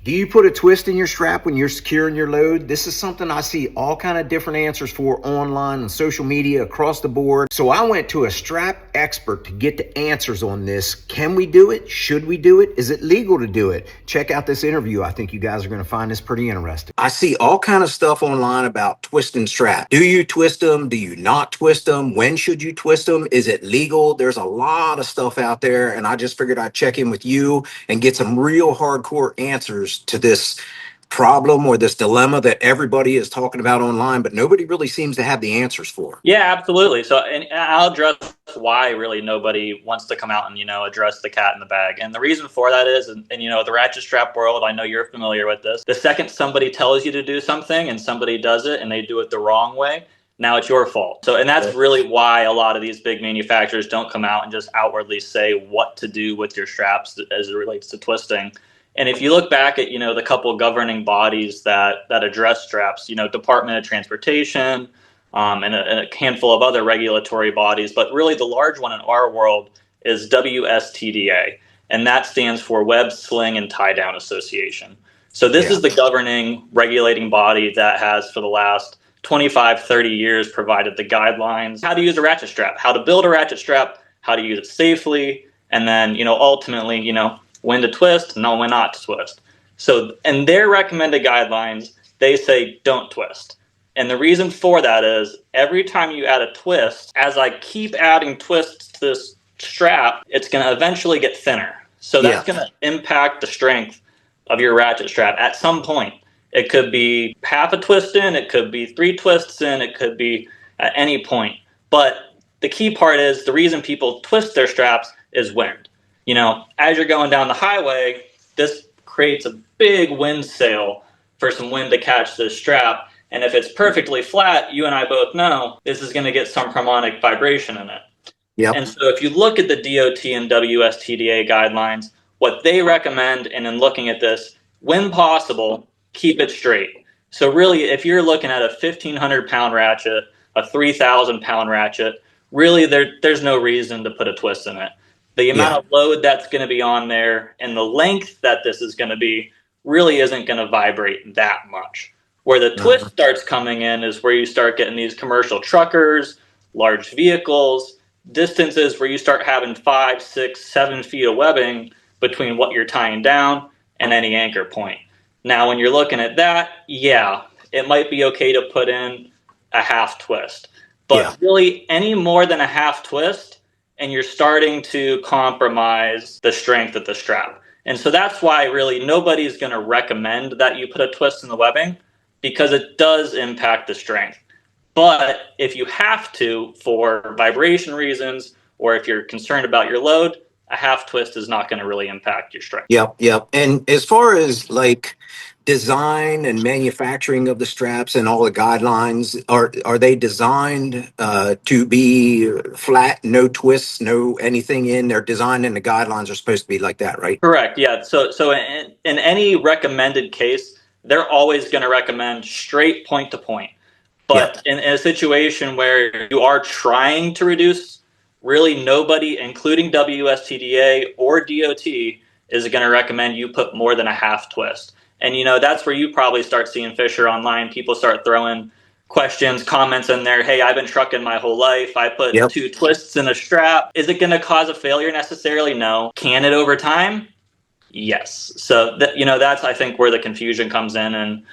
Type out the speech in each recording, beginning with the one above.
Do you put a twist in your strap when you're securing your load? This is something I see all kind of different answers for online and social media across the board. So I went to a strap expert to get the answers on this. Can we do it? Should we do it? Is it legal to do it? Check out this interview. I think you guys are going to find this pretty interesting. I see all kind of stuff online about twisting straps. Do you twist them? Do you not twist them? When should you twist them? Is it legal? There's a lot of stuff out there, and I just figured I'd check in with you and get some real hardcore answers to this problem or this dilemma that everybody is talking about online, but nobody really seems to have the answers for. Yeah, absolutely. So, and I'll address why really nobody wants to come out and, address the cat in the bag. And the reason for that is, and the ratchet strap world, I know you're familiar with this. The second somebody tells you to do something and somebody does it and they do it the wrong way, now it's your fault. So, and that's really why a lot of these big manufacturers don't come out and just outwardly say what to do with your straps as it relates to twisting. And if you look back at, the couple governing bodies that address straps, Department of Transportation, and a handful of other regulatory bodies, but really the large one in our world is WSTDA, and that stands for Web Sling and Tie Down Association. So this is the governing regulating body that has for the last 25, 30 years provided the guidelines, how to use a ratchet strap, how to build a ratchet strap, how to use it safely, and then, ultimately, when to twist and when not to twist. So, and their recommended guidelines, they say don't twist. And the reason for that is every time you add a twist, as I keep adding twists to this strap, it's going to eventually get thinner. So that's going to impact the strength of your ratchet strap at some point. It could be half a twist in, it could be 3 twists in, it could be at any point. But the key part is the reason people twist their straps is wind. As you're going down the highway, this creates a big wind sail for some wind to catch this strap. And if it's perfectly flat, you and I both know this is going to get some harmonic vibration in it. Yep. And so if you look at the DOT and WSTDA guidelines, what they recommend, and in looking at this, when possible, keep it straight. So really, if you're looking at a 1,500-pound ratchet, a 3,000-pound ratchet, really there's no reason to put a twist in it. The amount of load that's going to be on there and the length that this is going to be really isn't going to vibrate that much. Where the twist starts coming in is where you start getting these commercial truckers, large vehicles, distances where you start having 5, 6, 7 feet of webbing between what you're tying down and any anchor point. Now, when you're looking at that, it might be okay to put in a half twist. But really, any more than a half twist, and you're starting to compromise the strength of the strap. And so that's why really nobody's going to recommend that you put a twist in the webbing, because it does impact the strength. But if you have to, for vibration reasons, or if you're concerned about your load, a half twist is not going to really impact your strength. Yep. And as far as like design and manufacturing of the straps and all the guidelines, are they designed to be flat, no twists, no anything in? They're designed and the guidelines are supposed to be like that, right? Correct. Yeah. So in any recommended case, they're always going to recommend straight point to point. But in a situation where you are trying to reduce, really nobody, including WSTDA or DOT, is going to recommend you put more than a half twist. And, that's where you probably start seeing Fisher online. People start throwing questions, comments in there. Hey, I've been trucking my whole life. I put 2 twists in a strap. Is it going to cause a failure necessarily? No. Can it over time? Yes. So, that's, I think, where the confusion comes in. And,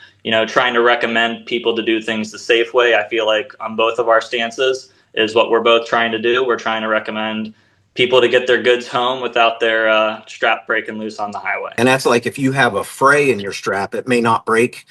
trying to recommend people to do things the safe way, I feel like on both of our stances is what we're both trying to do. We're trying to recommend people to get their goods home without their strap breaking loose on the highway. And that's like if you have a fray in your strap, it may not break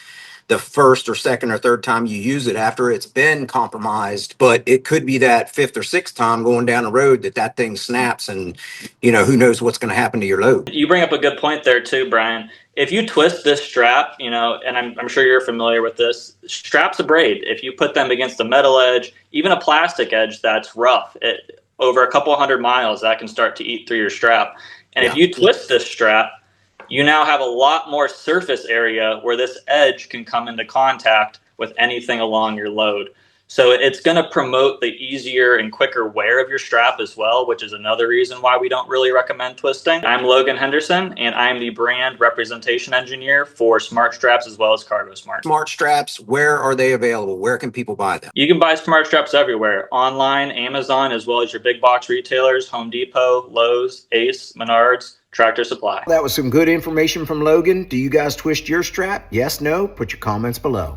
the first or second or third time you use it after it's been compromised, but it could be that 5th or 6th time going down the road that thing snaps, and who knows what's going to happen to your load. You bring up a good point there too, Brian. If you twist this strap, and I'm sure you're familiar with this, straps abrade. If you put them against a metal edge, even a plastic edge that's rough, over a couple 100 miles, that can start to eat through your strap. And if you twist this strap, you now have a lot more surface area where this edge can come into contact with anything along your load. So it's going to promote the easier and quicker wear of your strap as well, which is another reason why we don't really recommend twisting. I'm Logan Henderson, and I'm the brand representation engineer for SmartStraps as well as Cargo Smart. SmartStraps, where are they available? Where can people buy them? You can buy SmartStraps everywhere, online, Amazon, as well as your big box retailers, Home Depot, Lowe's, Ace, Menards, Tractor Supply. That was some good information from Logan. Do you guys twist your strap? Yes, no? Put your comments below.